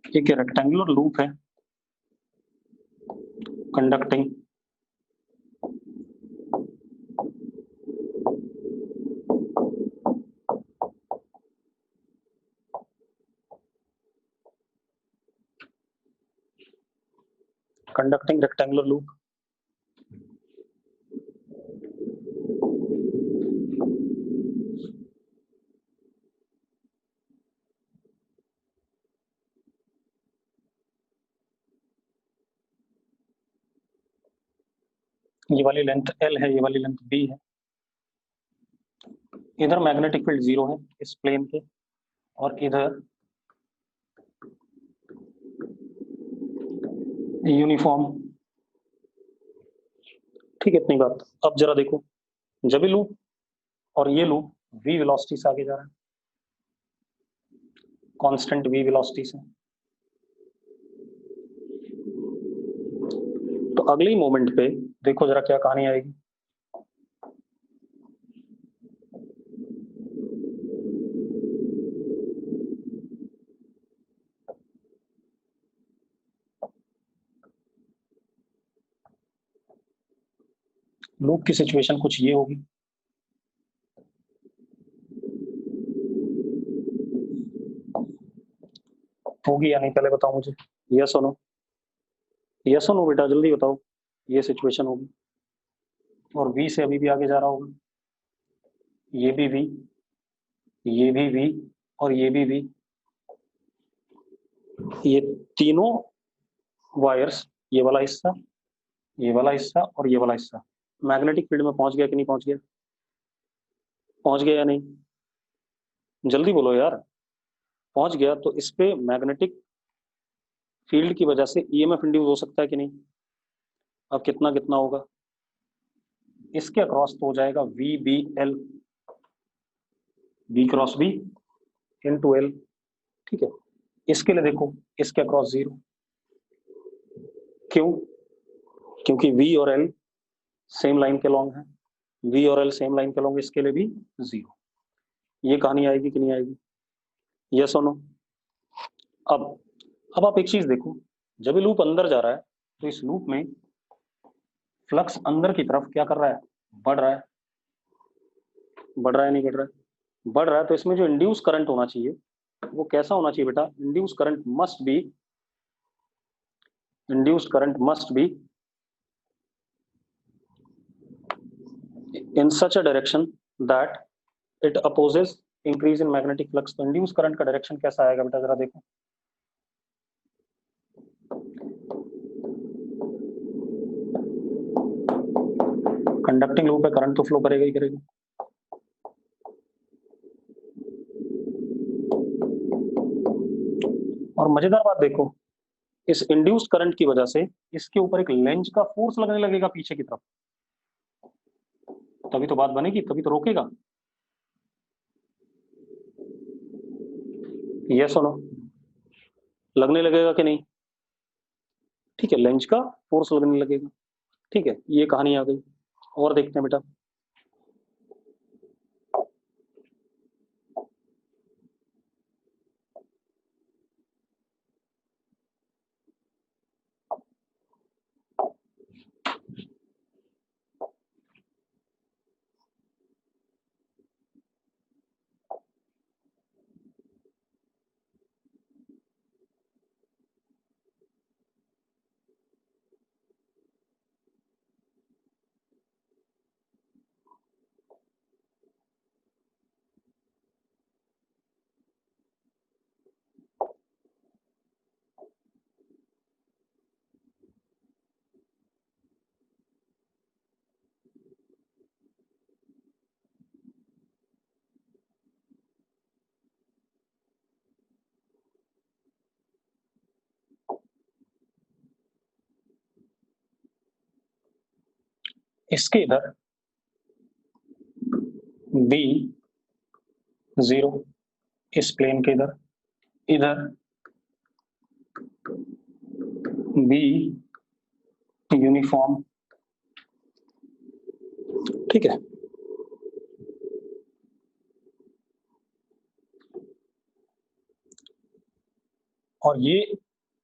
एक रेक्टेंगुलर लूप है कंडक्टिंग रेक्टेंगुलर लूप। ये वाली लेंथ L है, ये वाली लेंथ B है। इधर मैग्नेटिक फील्ड 0 है इस प्लेन के, और इधर यूनिफॉर्म। ठीक है, इतनी बात। अब जरा देखो, जब ये लूप और ये लूप v वेलोसिटी से आगे जा रहा है, कांस्टेंट v वेलोसिटी से, तो अगले मोमेंट पे देखो जरा क्या कहानी आएगी। लूप की सिचुएशन कुछ ये होगी। होगी या नहीं पहले बताओ मुझे, यस और नो। यस और नो बेटा, जल्दी बताओ। ये सिचुएशन होगी, और v से अभी भी आगे जा रहा होगा। ये भी v, ये भी v, और ये भी v। ये तीनों वायर्स, ये वाला हिस्सा, ये वाला हिस्सा और ये वाला हिस्सा, मैग्नेटिक फील्ड में पहुंच गया कि नहीं पहुंच गया? पहुंच गया या नहीं? जल्दी बोलो यार। पहुंच गया तो इस पे मैग्नेटिक फील्ड की वजह से ईएमएफ इंड्यूस हो सकता है कि नहीं? अब कितना कितना होगा? इसके अक्रॉस तो हो जाएगा V B L, B cross B into L. ठीक है, इसके लिए देखो, इसके अक्रॉस 0। क्यों? क्योंकि वी और एल सेम लाइन के लॉन्ग है, वी और एल सेम लाइन के लॉन्ग, इसके लिए भी 0। ये कहानी आएगी कि नहीं आएगी? यस और नो। अब अब आप एक चीज देखो, जब ये लूप अंदर जा रहा है तो इस लूप में फ्लक्स अंदर की तरफ क्या कर रहा है? बढ़ रहा है। बढ़ रहा है नहीं बढ़ रहा है? बढ़ रहा है, तो इसमें जो इंड्यूस करंट होना चाहिए वो कैसा होना चाहिए बेटा? Induce current must be in such a direction that it opposes increase in magnetic flux। तो इंड्यूस करंट का डायरेक्शन कैसा आएगा बेटा, जरा देखो। कंडक्टिंग लूप है, करंट तो फ्लो करेगा ही करेगा। और मजेदार बात देखो, इस इंड्यूस्ड करंट की वजह से इसके ऊपर एक लेंज का फोर्स लगने लगेगा पीछे की तरफ, तभी तो बात बनेगी, तभी तो रोकेगा। यस और नो? लगने लगेगा कि नहीं? ठीक है, लेंज का फोर्स लगने लगेगा। ठीक है, ये कहानी आ गई। और देखते हैं बेटा। इसके इधर बी 0, इस प्लेन के इधर, इधर बी यूनिफॉर्म। ठीक है, और ये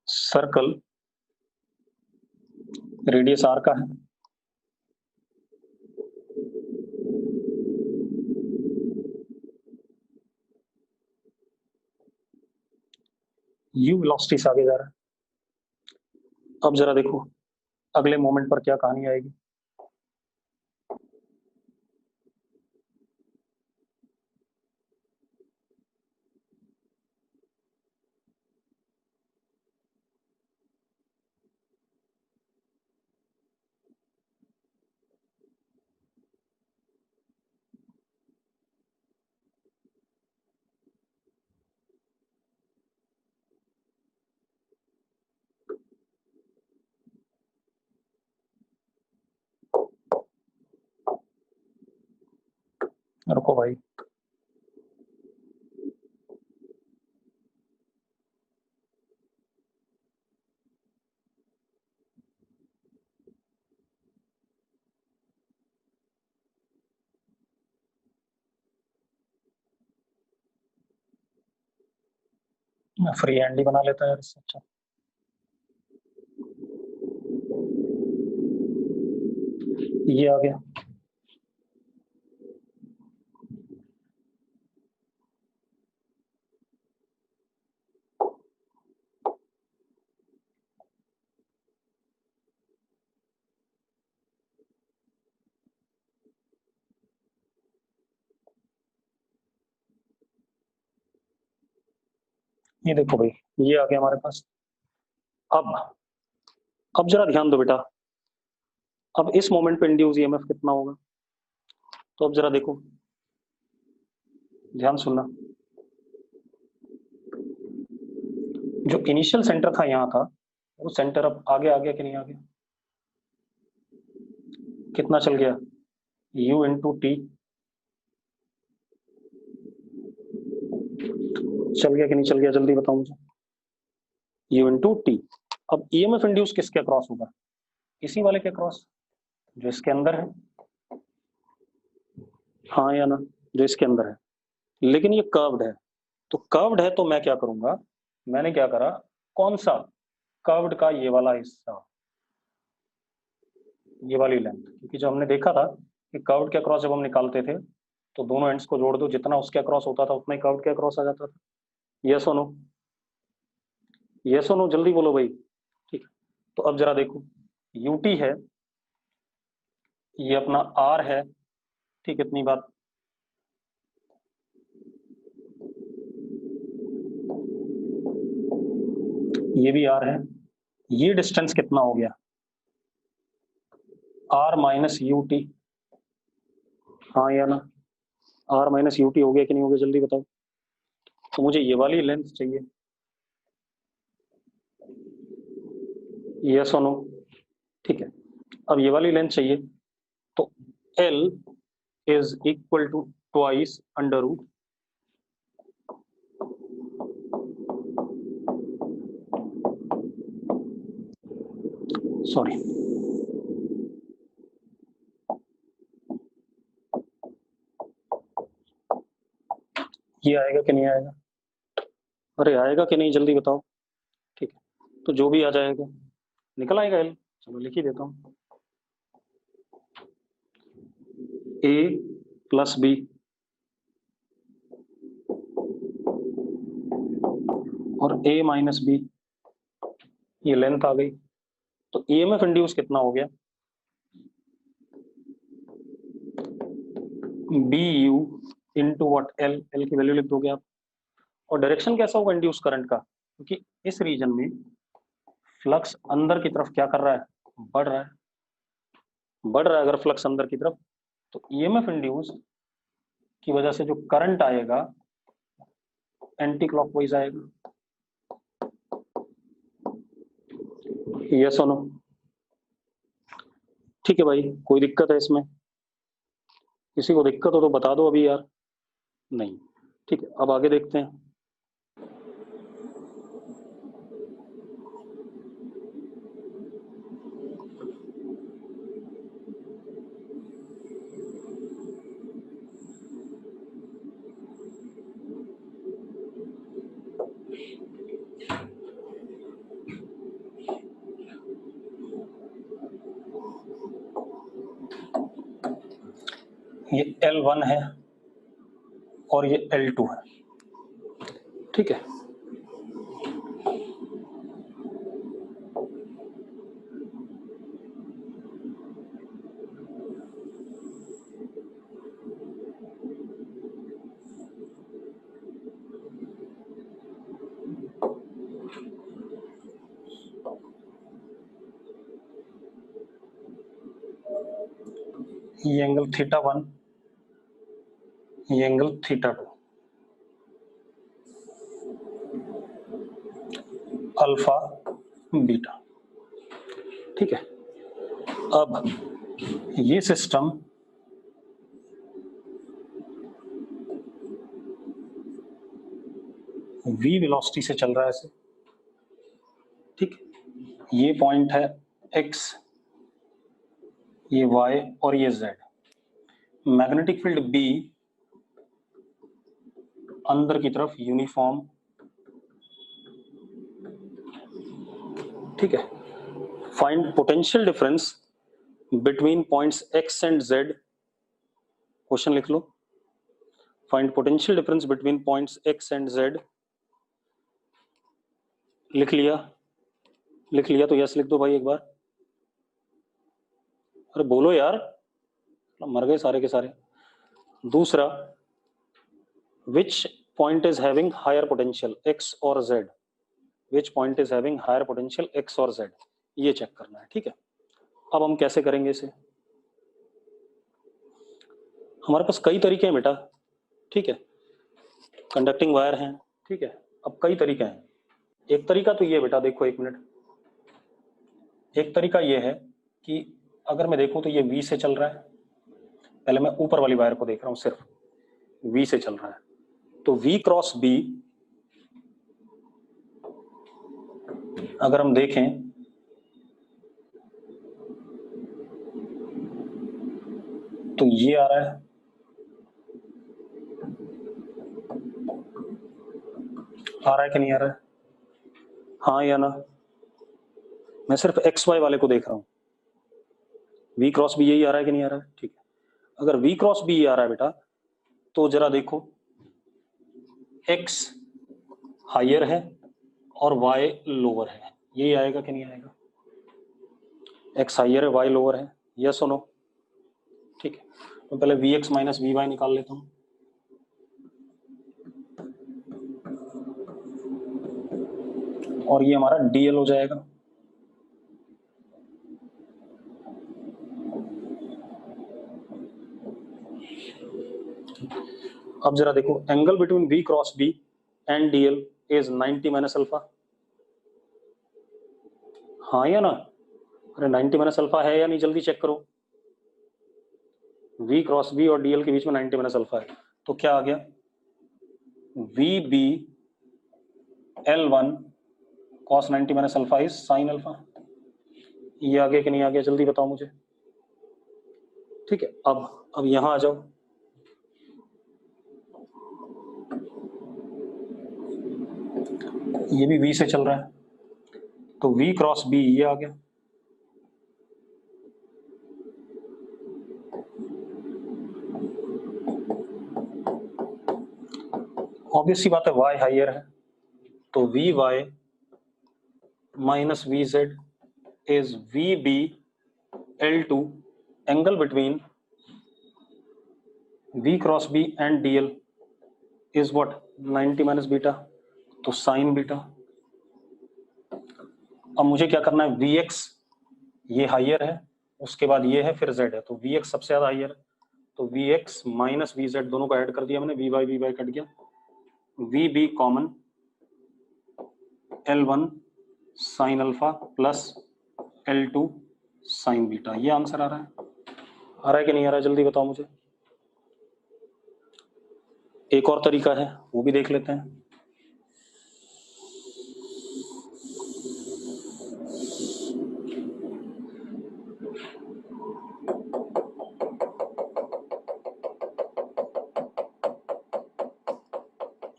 सर्कल रेडियस आर का है। यू वेलोसिटी से आगे जा रहा है। अब जरा देखो अगले मोमेंट पर क्या कहानी आएगी। रुको भाई, फ्री हैंड ही बना लेता है यार इससे अच्छा। ये आ गया। ये देखो भाई, ये आ गया हमारे पास। अब अब जरा ध्यान दो बेटा, अब इस मोमेंट पे इंड्यूस ईएमएफ कितना होगा? तो अब जरा देखो, ध्यान सुनना। जो इनिशियल सेंटर था यहाँ का, वो सेंटर अब आगे आ गया कि नहीं आ गया? कितना चल गया? U इंटू टी चल गया कि नहीं चल गया? जल्दी बताओ मुझे। U into T. अब ईएमएफ इंड्यूस किसके अक्रॉस होगा? इसी वाले के अक्रॉस, जो इसके अंदर है। हाँ या ना? जो इसके अंदर है, लेकिन ये कर्व्ड है। तो कर्व्ड है तो मैं क्या करूंगा, मैंने क्या करा, कौन सा कर्व्ड का ये वाला हिस्सा, ये वाली लेंथ, क्योंकि जो हमने देखा था कि कर्व्ड के अक्रॉस जब हम निकालते थे तो दोनों एंड्स को जोड़ दो, जितना उसके अक्रॉस होता था उतना ही कर्व्ड के अक्रॉस आ जाता था। यस और नो? यस और नो, जल्दी बोलो भाई। ठीक है, तो अब जरा देखो, यूटी है, ये अपना आर है, ठीक, इतनी बात। ये भी आर है, ये डिस्टेंस कितना हो गया? R minus U T. हाँ या ना? आर माइनस यू टी हो गया कि नहीं हो गया? जल्दी बताओ। तो मुझे ये वाली लेंथ चाहिए। यस और नो? ठीक है, अब ये वाली लेंथ चाहिए, तो L is equal to twice under root, sorry, ये आएगा कि नहीं आएगा? अरे आएगा कि नहीं, जल्दी बताओ। ठीक है, तो जो भी आ जाएगा निकल आएगा एल। चलो लिख ही देता हूँ, ए प्लस बी और ए माइनस बी, ये लेंथ आ गई। तो ईएमएफ इंड्यूस कितना हो गया? B U into what L, L की वैल्यू लिख दोगे आप। और डायरेक्शन कैसा होगा इंड्यूस करंट का? क्योंकि इस रीजन में फ्लक्स अंदर की तरफ क्या कर रहा है, बढ़ रहा है। बढ़ रहा है अगर फ्लक्स अंदर की तरफ, तो ईएमएफ इंड्यूस की वजह से जो करंट आएगा एंटी क्लॉकवाइज आएगा। यस और नो? ठीक है भाई, कोई दिक्कत है इसमें? किसी को दिक्कत हो तो बता दो अभी यार। नहीं? ठीक है, अब आगे देखते हैं। ये L1 है और ये L2 है, ठीक है। ये एंगल θ1, ये एंगल θ2, अल्फा बीटा, ठीक है। अब ये सिस्टम v वेलोसिटी से चल रहा है ऐसे, ठीक, ये पॉइंट है x, ये y और ये z। मैग्नेटिक फील्ड B अंदर की तरफ यूनिफॉर्म, ठीक है। Find potential difference between points x and z, question लिख लो। Find potential difference between points x and z, लिख लिया? लिख लिया तो यस लिख दो भाई एक बार। अरे बोलो यार, मर गए सारे के सारे। दूसरा, which point is having higher potential, x और z, which point is having higher potential x और z, ये चेक करना है, ठीक है। अब हम कैसे करेंगे इसे? हमारे पास कई तरीके हैं बेटा, ठीक है, कंडक्टिंग वायर हैं, ठीक है। अब कई तरीके हैं। एक तरीका तो ये बेटा देखो, एक मिनट, एक तरीका ये है कि अगर मैं देखूं तो ये V से चल रहा है, पहले मैं ऊपर वाली वायर को देख रहा हूं, सिर्फ V से चल रहा है, तो V क्रॉस B अगर हम देखें तो ये आ रहा है, आ रहा है कि नहीं आ रहा है? हाँ या ना? मैं सिर्फ एक्स वाई वाले को देख रहा हूँ, वी क्रॉस बी यही आ रहा है कि नहीं आ रहा है? ठीक है, अगर वी क्रॉस बी आ रहा है बेटा, तो जरा देखो एक्स हायर है और वाई लोअर है, यही आएगा कि नहीं आएगा? एक्स हायर है, वाई लोअर है, यस और नो? ठीक है, तो पहले V X minus V Y निकाल लेता हूँ। और ये हमारा डीएल हो जाएगा। अब जरा देखो, angle between V cross B and DL is 90 minus alpha, हाँ या ना? अरे 90 माइनस अल्फा है या नहीं, जल्दी चेक करो। वी क्रॉस बी और डीएल के बीच में 90 माइनस अल्फा है, तो क्या आ गया? V B L one cos 90 minus alpha is sine alpha, ये आ गया कि नहीं आ गया, जल्दी बताओ मुझे। ठीक है, अब यहां आ जाओ, ये भी V से चल रहा है, तो V क्रॉस B ये आ गया। ऑब्वियस सी बात है, Y हायर है, तो V Y minus V Z is V B L two, angle between V cross B and D L is what, 90 minus beta, तो साइन बीटा। अब मुझे क्या करना है, वी एक्स ये हायर है, उसके बाद ये है, फिर जेड है, तो वी एक्स सबसे ज्यादा हायर है, तो V X minus V Z दोनों को ऐड कर दिया मैंने, वी वाई कट गया, V B common L one sine alpha plus L two sine beta, ये आंसर आ रहा है। आ रहा है कि नहीं आ रहा है, जल्दी बताओ मुझे। एक और तरीका है, वो भी देख लेते हैं।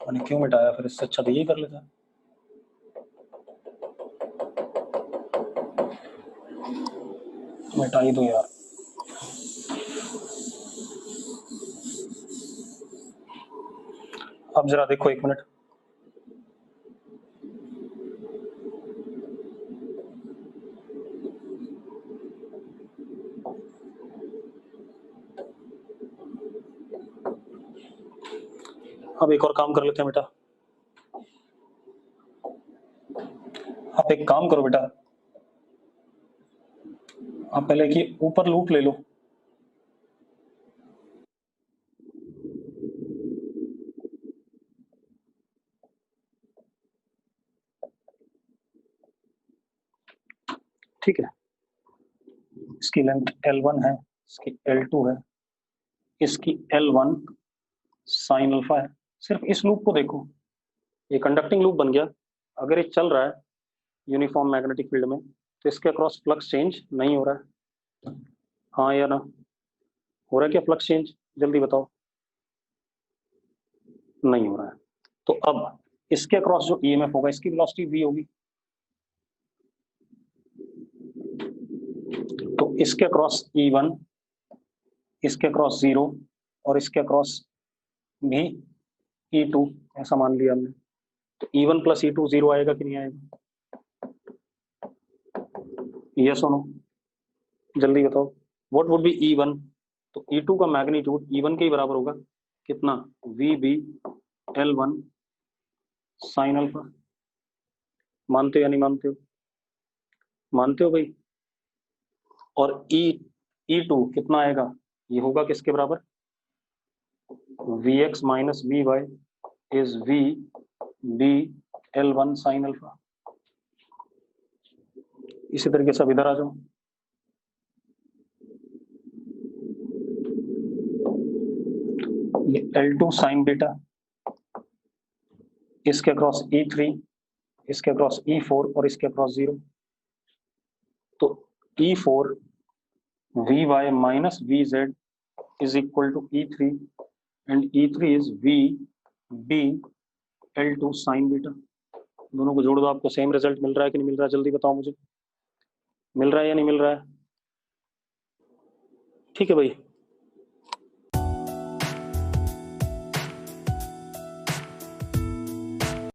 मैंने क्यों मिटाया, फिर इससे अच्छा तो यही कर लेता। मिटा ही दो यार। अब जरा देखो एक मिनट, अब एक और काम कर लेते हैं बेटा। आप एक काम करो बेटा, आप पहले कि ऊपर लूप ले लो, ठीक है, इसकी लेंथ L1 है, इसकी L2 है, इसकी L1 साइन अल्फा है। सिर्फ इस लूप को देखो, ये कंडक्टिंग लूप बन गया। अगर ये चल रहा है यूनिफॉर्म मैग्नेटिक फील्ड में तो इसके अक्रॉस फ्लक्स चेंज नहीं हो रहा है, हाँ या ना? हो रहा है क्या फ्लक्स चेंज? जल्दी बताओ। नहीं हो रहा है। तो अब इसके अक्रॉस जो ईएमएफ होगा इसकी वेलोसिटी v होगी। तो इसके अक्रॉस E1, इसके अक्रॉस 0 और इसके अक्रॉस भी E2, ऐसा मान लिया हमने। तो E1 प्लस E2 0 आएगा कि नहीं आएगा? यस और नो? जल्दी बताओ। What would be E1? तो E2 का मैग्नीट्यूड E1 के ही बराबर होगा, कितना? VB L1 sine alpha. मानते हो या नहीं मानते हो? मानते हो भाई? और E2 कितना आएगा? ये होगा किसके बराबर? Vx minus Vy is VB L1 sine alpha. इसी तरीके से अब इधर आ जाओ। ये L2 साइन बीटा, इसके अक्रॉस E3, इसके अक्रॉस E4 और इसके अक्रॉस 0। तो E4 Vy minus Vz is equal to E3 and E3 is VB L2 sign beta. दोनों को जोड़ दो, आपको सेम रिजल्ट मिल रहा है कि नहीं मिल रहा है? जल्दी बताओ मुझे, मिल रहा है या नहीं मिल रहा है? ठीक है भाई।